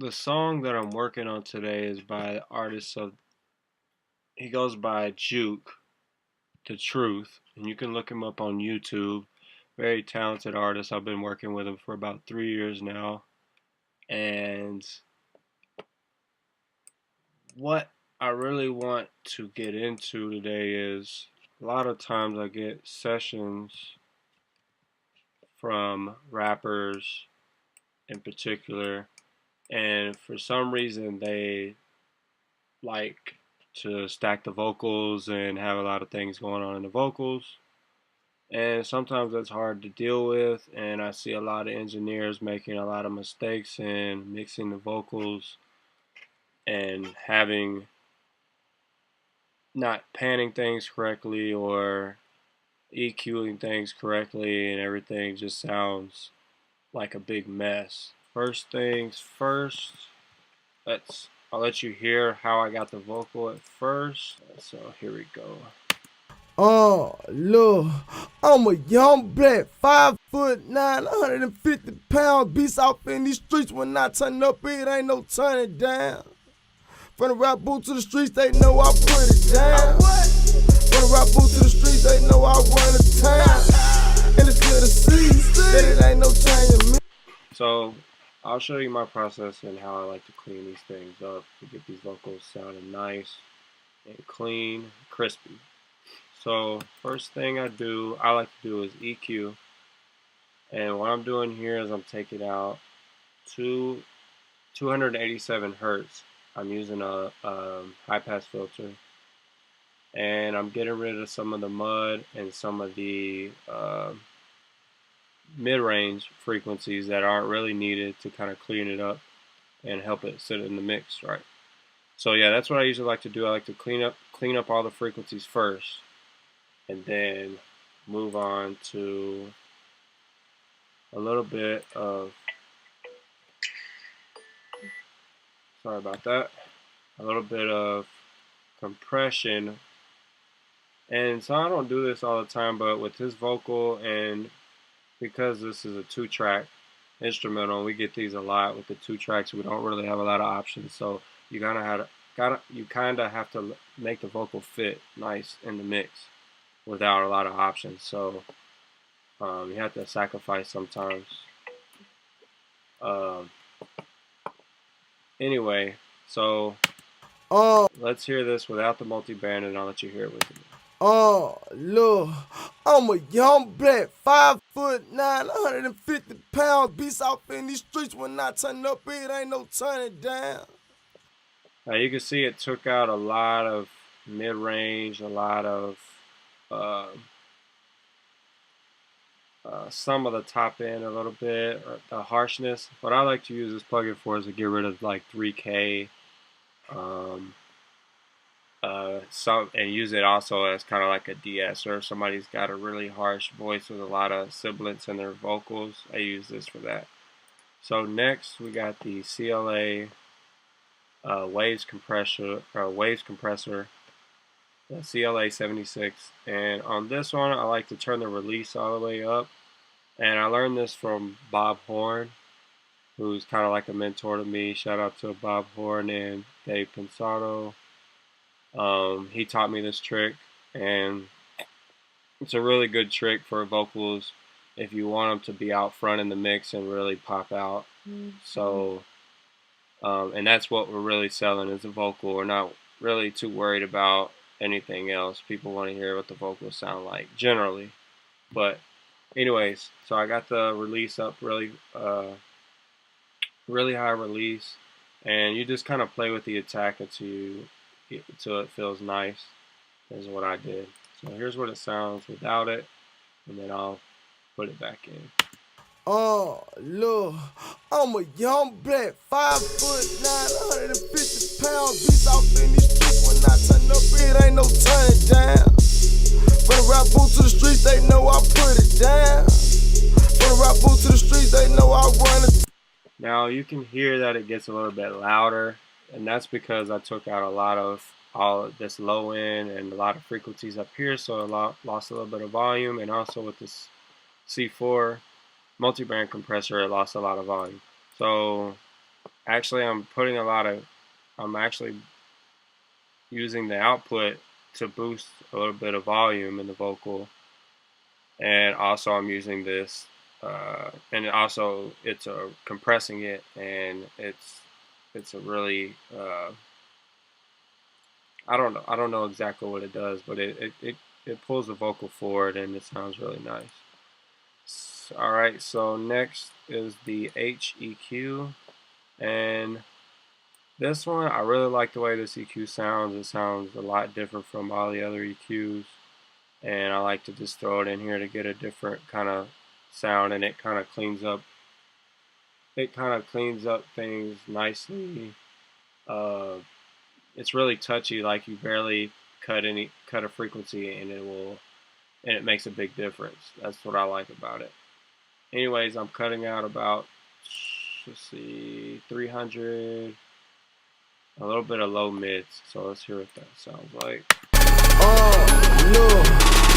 The song that I'm working on today is by the artist he goes by Juke, The Truth, and you can look him up on YouTube. Very talented artist. I've been working with him for about 3 years now. And what I really want to get into today is a lot of times I get sessions from rappers in particular, and for some reason they like to stack the vocals and have a lot of things going on in the vocals. And sometimes that's hard to deal with, and I see a lot of engineers making a lot of mistakes in mixing the vocals and having not panning things correctly or EQing things correctly, and everything just sounds like a big mess. First things first, I'll let you hear how I got the vocal at first. So here we go. Look, I'm a young black, 5'9", 150 pounds, beast out in these streets. When I turn up, it ain't no turning down. From the rap boot to the streets, they know I put it down. From the rap boot to the streets, they know I run a town. And it's good to see that it ain't no changing me. So I'll show you my process and how I like to clean these things up to get these vocals sounding nice and clean, crispy. So first thing I like to do is EQ. And what I'm doing here is I'm taking out 287 hertz. I'm using a high pass filter, and I'm getting rid of some of the mud and some of the mid-range frequencies that aren't really needed to kind of clean it up and help it sit in the mix right. So yeah, that's what I usually like to do. I like to clean up all the frequencies first, and then move on to a little bit of, sorry about that, a little bit of compression. And so I don't do this all the time, but with this vocal, and because this is a 2-track instrumental, we get these a lot with the 2 tracks. We don't really have a lot of options, so you kind of have to make the vocal fit nice in the mix without a lot of options. So you have to sacrifice sometimes. Anyway, so let's hear this without the multiband, and I'll let you hear it with me. Look, I'm a young black, 5'9", 150 pounds, beast out in these streets. When I turn up, it ain't no turning down. Now you can see it took out a lot of mid-range, a lot of some of the top end a little bit, or the harshness. What I like to use this plugin for is to get rid of like 3K, and use it also as kind of like a de-esser. If somebody's got a really harsh voice with a lot of sibilance in their vocals, I use this for that. So next we got the CLA waves compressor, the CLA 76, and on this one I like to turn the release all the way up. And I learned this from Bob Horn, who's kind of like a mentor to me. Shout out to Bob Horn and Dave Pensato. He taught me this trick, and it's a really good trick for vocals if you want them to be out front in the mix and really pop out. So, and that's what we're really selling is the vocal. We're not really too worried about anything else. People want to hear what the vocals sound like generally. But anyways, so I got the release up really high release, and you just kind of play with the attack until it feels nice. This is what I did. So here's what it sounds without it, and then I'll put it back in. Look, I'm a young black, 5'9", 150 pounds, beast out in these streets. When I turn up, it ain't no turning down. From the rap boot to the streets, they know I put it down. From the rap boot to the streets, they know I run it. Now you can hear that it gets a little bit louder, and that's because I took out a lot of all of this low end and a lot of frequencies up here, so I lost a little bit of volume. And also with this C4 multiband compressor, it lost a lot of volume. So actually I'm actually using the output to boost a little bit of volume in the vocal, and also I'm using this, and also it's compressing it, and it's a really I don't know exactly what it does, but it pulls the vocal forward and it sounds really nice. All right, so next is the HEQ, and this one I really like the way this EQ sounds. It sounds a lot different from all the other EQs, and I like to just throw it in here to get a different kind of sound, and it kind of cleans up. It kind of cleans up things nicely. Uh, it's really touchy, like you barely cut a frequency, and it makes a big difference. That's what I like about it. Anyways, I'm cutting out about, let's see, 300, a little bit of low mids. So let's hear what that sounds like. Look,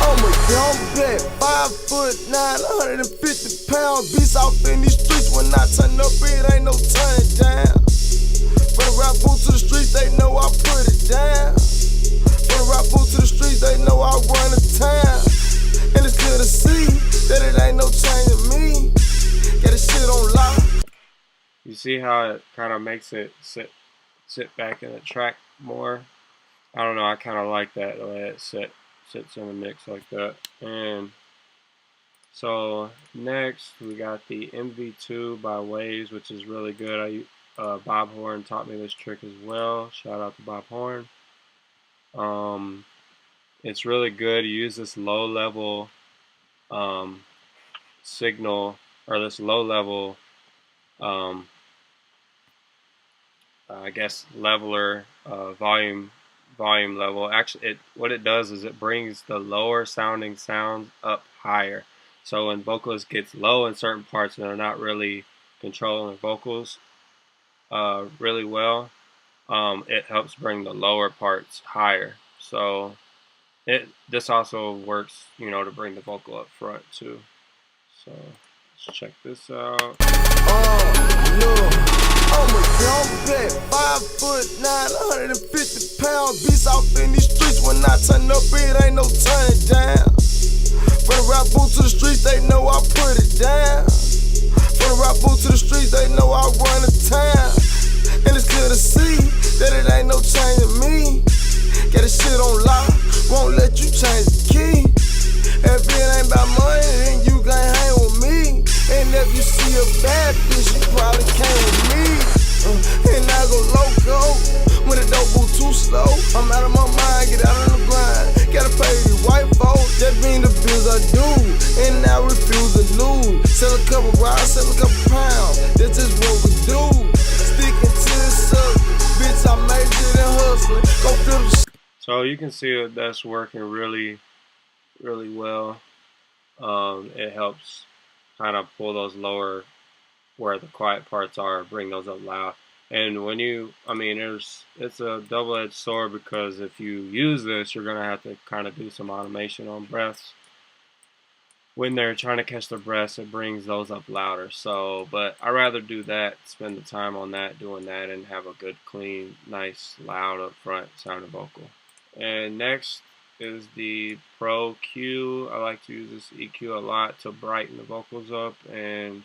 I'm a young black, 5'9", 150 pounds. Beast out in these streets. When I turn up, it ain't no turning down. From the rap boot to the streets, they know I put it down. From the rap boot to the streets, they know I run the town. And it's good to see that it ain't no change in me. Got this shit on lock. You see how it kind of makes it sit back in the track more? I don't know, I kind of like that, the way it sits in the mix like that. And so next we got the MV2 by Waves, which is really good. Bob Horn taught me this trick as well. Shout out to Bob Horn. It's really good to use this low level signal, or this low level I guess leveler, volume level. Actually, what it does is it brings the lower sounding sounds up higher. So when vocalist gets low in certain parts and they're not really controlling the vocals really well, it helps bring the lower parts higher. So this also works, to bring the vocal up front too. So let's check this out. I'm a young black, 5'9", 150 pounds. Beast out in these streets. When I turn up, it ain't no turning down. From the rap boot to the streets, they know I put it down. From the rap boot to the streets, they know I run the town. And it's good to see that it ain't no change in me. Got this shit on lock, won't let you change the key. If it ain't about money, then you can't hang with me. And if you see a bad bitch, you probably came with me. And I go loco when the dope move too slow. I'm out of my mind, get out on the grind. Gotta pay these white folks, that mean the bills I do. And I refuse to lose. Sell a couple rides, sell a couple pounds. That's just what we do. Sticking to the subject, bitch, I majored in hustling. Go flip the shit. So you can see that that's working really, really well. It helps kind of pull those lower, where the quiet parts are, bring those up loud. And when it's a double-edged sword, because if you use this, you're gonna have to kind of do some automation on breaths. When they're trying to catch their breaths, it brings those up louder. So, but I'd rather do that, spend the time on that, doing that, and have a good, clean, nice, loud up front sounding vocal. And next is the Pro Q. I like to use this EQ a lot to brighten the vocals up, and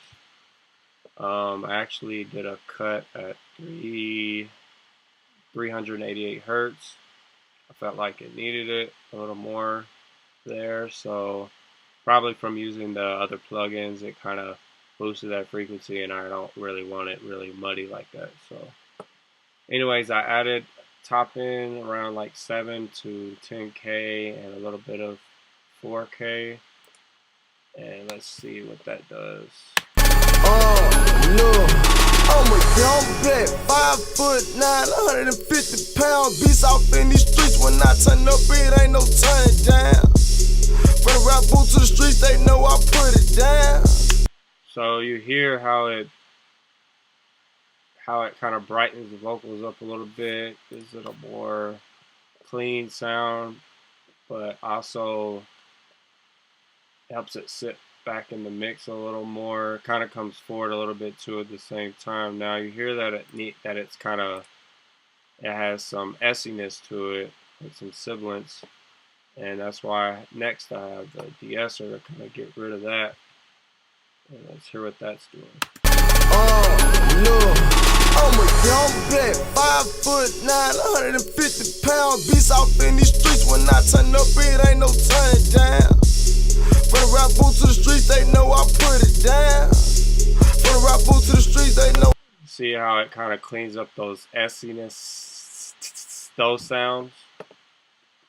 I actually did a cut at 388 hertz. I felt like it needed it a little more there, so probably from using the other plugins, it kind of boosted that frequency, and I don't really want it really muddy like that. So anyways, I added top end around like 7 to 10K and a little bit of 4K, and let's see what that does. Look, I'm a young black, 5'9", 150 pounds. Beast out in these streets. When I turn up, it ain't no turning down. From the rap boot to the streets, they know I put it down. So you hear how it kind of brightens the vocals up a little bit, gives it a more clean sound, but also helps it sit back in the mix a little more. Kind of comes forward a little bit too at the same time. Now you hear that it's kind of, it has some essiness to it and some sibilance, and that's why next I have the de-esser to kind of get rid of that. And let's hear what that's doing. Look, I'm a young black, 5'9", 150 pound beast out in these streets. When I turn up, it ain't no turning down. From the rap boot to the streets, they know I put it down. From the rap boot to the streets, they know. See how it kind of cleans up those essiness, those sounds?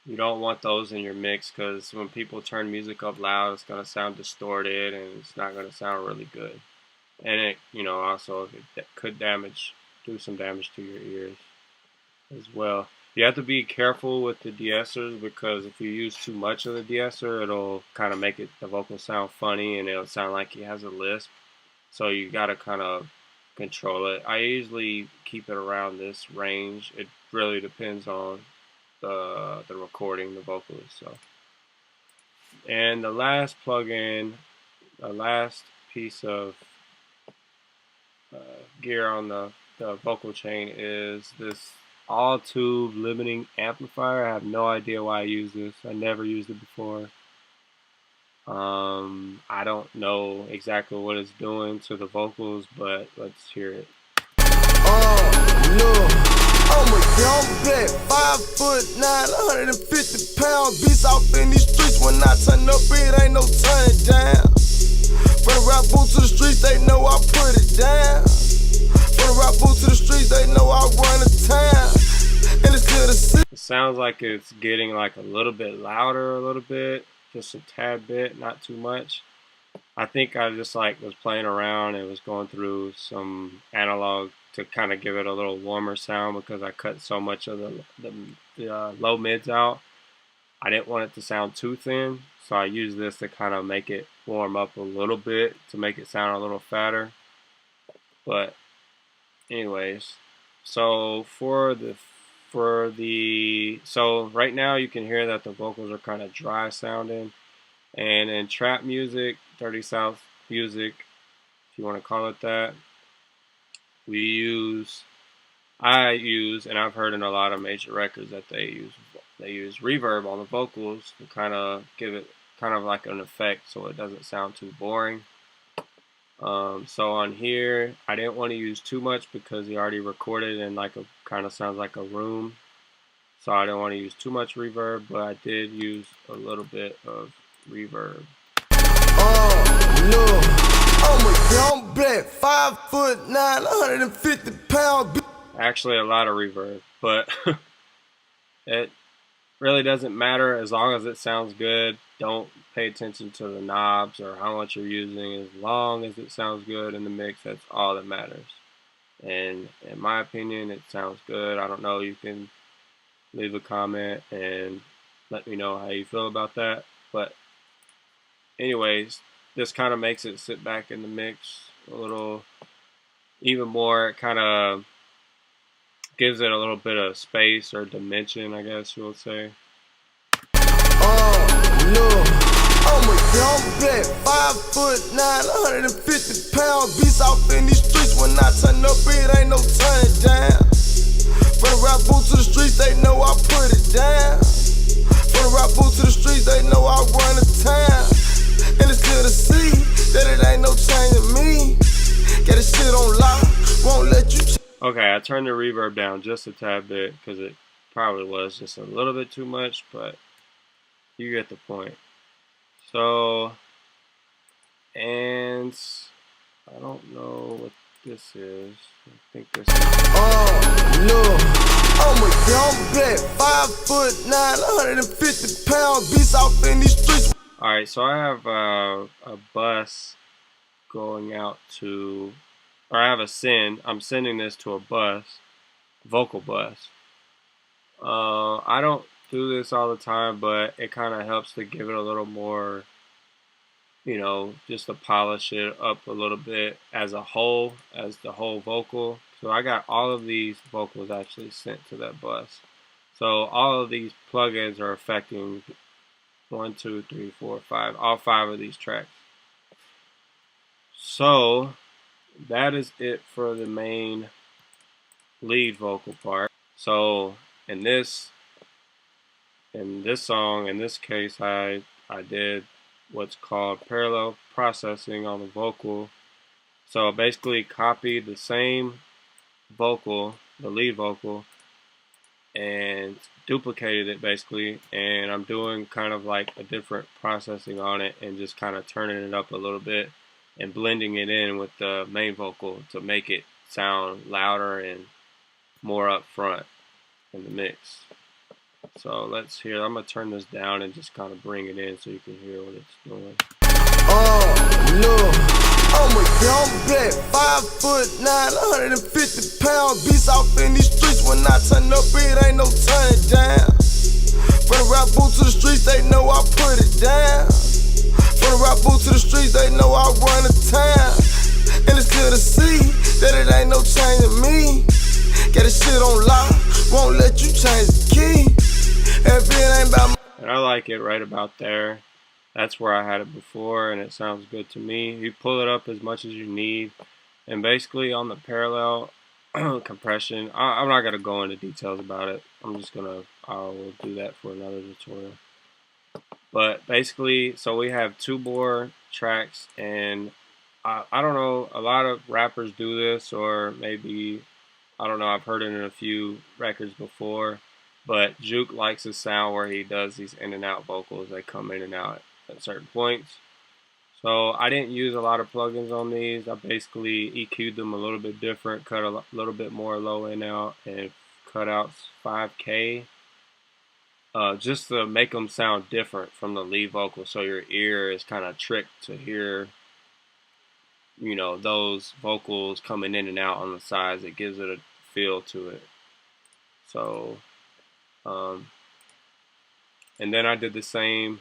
You don't want those in your mix, because when people turn music up loud, it's going to sound distorted and it's not going to sound really good. And it, also it could do some damage to your ears as well. You have to be careful with the de-essers, because if you use too much of the de-esser, it'll kind of make the vocal sound funny and it'll sound like he has a lisp. So you got to kind of control it. I usually keep it around this range. It really depends on the recording, the vocals. So, and the last plugin, the last piece of gear on the vocal chain is this all tube limiting amplifier. I have no idea why I use this. I never used it before. I don't know exactly what it's doing to the vocals, but let's hear it. Look, I'm a young black, 5'9", 150 pound beast out in these streets. When I turn up, it ain't no turning down. From the rap boot to the streets, they know I put it down. From the rap boot to the streets, they know I run the town. And it's good to see. It sounds like it's getting like a little bit louder, a little bit, just a tad bit, not too much. I think I just was playing around and was going through some analog to kind of give it a little warmer sound, because I cut so much of the low mids out. I didn't want it to sound too thin, so I used this to kind of make it warm up a little bit, to make it sound a little fatter. But anyways, so so right now you can hear that the vocals are kind of dry sounding. And in trap music, Dirty South music, if you want to call it that, I use, and I've heard in a lot of major records that they use reverb on the vocals to kind of give it kind of like an effect so it doesn't sound too boring. So on here, I didn't want to use too much because he already recorded in kind of sounds like a room. So I didn't want to use too much reverb, but I did use a little bit of reverb. Look, I'm a young black, 5'9", 150 pound. Actually, a lot of reverb, but it really doesn't matter as long as it sounds good. Don't pay attention to the knobs or how much you're using. As long as it sounds good in the mix, that's all that matters. And in my opinion, it sounds good. I don't know, you can leave a comment and let me know how you feel about that. But anyways, this kind of makes it sit back in the mix a little even more. It kind of gives it a little bit of space or dimension, I guess you would say. Look, I'm a young black, 5'9", 150 pound beast out in these streets. When I turn up, it ain't no turning down. From the rap boot to the streets, they know I put it down. From the rap boot to the streets, they know I run the town. And it's good to see that it ain't no changing me. Got this shit on lock, won't let you. Okay, I turned the reverb down just a tad bit because it probably was just a little bit too much, but you get the point. So, and I don't know what this is. I think this is. Look, I'm a young black, 5'9", 150 pound beast out in these streets. Alright, so I have a bus going out to, or I have a send. I'm sending this to a bus, vocal bus. I don't do this all the time, but it kind of helps to give it a little more, just to polish it up a little bit as a whole, as the whole vocal. So I got all of these vocals actually sent to that bus. So all of these plugins are affecting 1, 2, 3, 4, 5, all 5 of these tracks. So that is it for the main lead vocal part. So in this song, in this case, I did what's called parallel processing on the vocal. So basically copied the same vocal, the lead vocal, and duplicated it basically, and I'm doing kind of like a different processing on it and just kind of turning it up a little bit and blending it in with the main vocal to make it sound louder and more up front in the mix. So let's hear. I'm gonna turn this down and just kind of bring it in so you can hear what it's doing. Look, I'm a young black, 5'9", 150 pound beast off in these streets. When I turn up, it ain't no turning down. From the rap boot to the streets, they know I put it down. From the rap boot to the streets, they know I run the town. And it's good to see that it ain't no changing me. Got this shit on lock, won't let you change the key. If it ain't about and I like it right about there. That's where I had it before, and it sounds good to me. You pull it up as much as you need, and basically on the parallel compression, I'm not gonna go into details about it. I will do that for another tutorial. But basically, so we have 2 bore tracks, and I don't know, a lot of rappers do this, or maybe, I don't know, I've heard it in a few records before, but Juke likes a sound where he does these in and out vocals. They come in and out at certain points. So I didn't use a lot of plugins on these. I basically EQ'd them a little bit different, cut a little bit more low in out, and cut out 5K. Just to make them sound different from the lead vocal, so your ear is kind of tricked to hear, you know, those vocals coming in and out on the sides. It gives it a feel to it. So, and then I did the same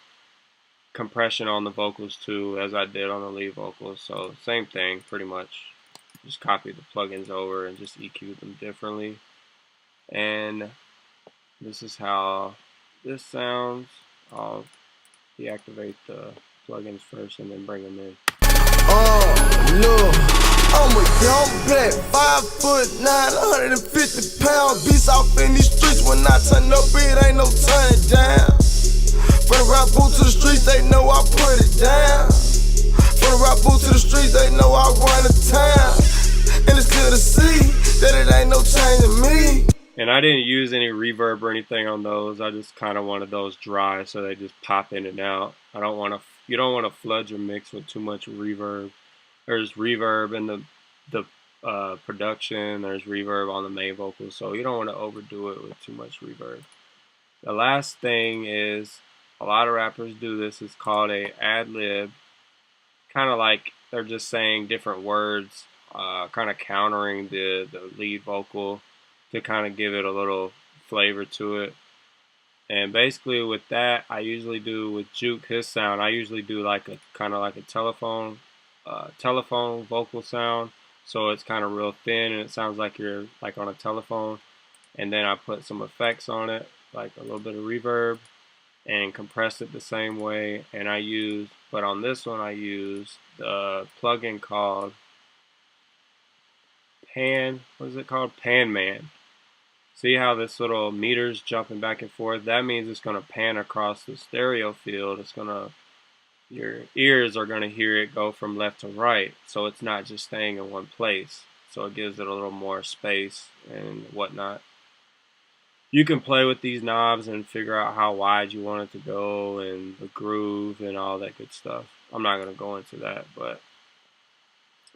compression on the vocals too as I did on the lead vocals. So same thing, pretty much. Just copied the plugins over and just EQ'd them differently. And this is how this sounds. I'll deactivate the plugins first and then bring them in. Look, I'm a young black, 5'9", 150 pound beast off in these streets. When I turn up, it ain't no turning down. From the rap boot to the streets, they know I put it down. From the rap boot to the streets, they know I run the town. And it's good to see that it ain't no changing me. And I didn't use any reverb or anything on those. I just kind of wanted those dry so they just pop in and out. You don't want to flood your mix with too much reverb. There's reverb in the production. There's reverb on the main vocals, so you don't want to overdo it with too much reverb. The last thing is, a lot of rappers do this. It's called a ad-lib. Kind of like they're just saying different words, kind of countering the lead vocal to kind of give it a little flavor to it. And basically with that, I usually do with Juke, his sound, I usually do like a kind of like a telephone vocal sound. So it's kind of real thin and it sounds like you're like on a telephone. And then I put some effects on it, like a little bit of reverb, and compress it the same way. And but on this one I use the plugin called Pan Man. See how this little meter's jumping back and forth? That means it's going to pan across the stereo field. Your ears are going to hear it go from left to right, so it's not just staying in one place. So it gives it a little more space and whatnot. You can play with these knobs and figure out how wide you want it to go and the groove and all that good stuff. I'm not going to go into that, but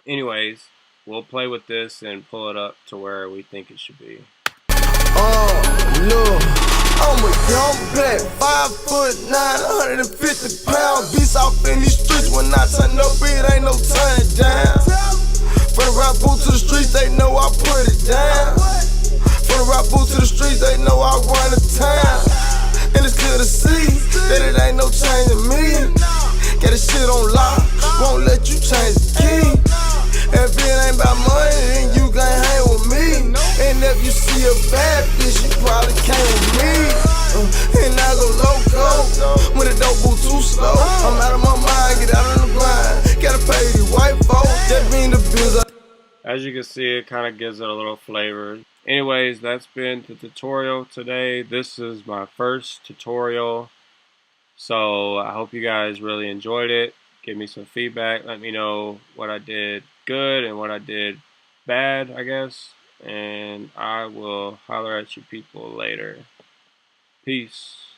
anyways, we'll play with this and pull it up to where we think it should be. Look, I'm a young black, 5'9", 150 pound beast off in these streets. When I turn up, it ain't no turning down. From the rap boot to the streets, they know I put it down. From the rap boot to the streets, they know I run the town. And it's good to see that it ain't no changing me. Got this shit on lock, won't let you change the key. If it ain't about money, then you can't hang with me. And if you see a bad bitch, you probably came with me. And I go loco when the dope move too slow. I'm out of my mind, get out of the grind. Gotta pay these white folks. can see, it kind of gives it a little flavor. Anyways, that's been the tutorial today. This is my first tutorial, so I hope you guys really enjoyed it. Give me some feedback. Let me know what I did good and what I did bad, I guess. And I will holler at you people later. Peace.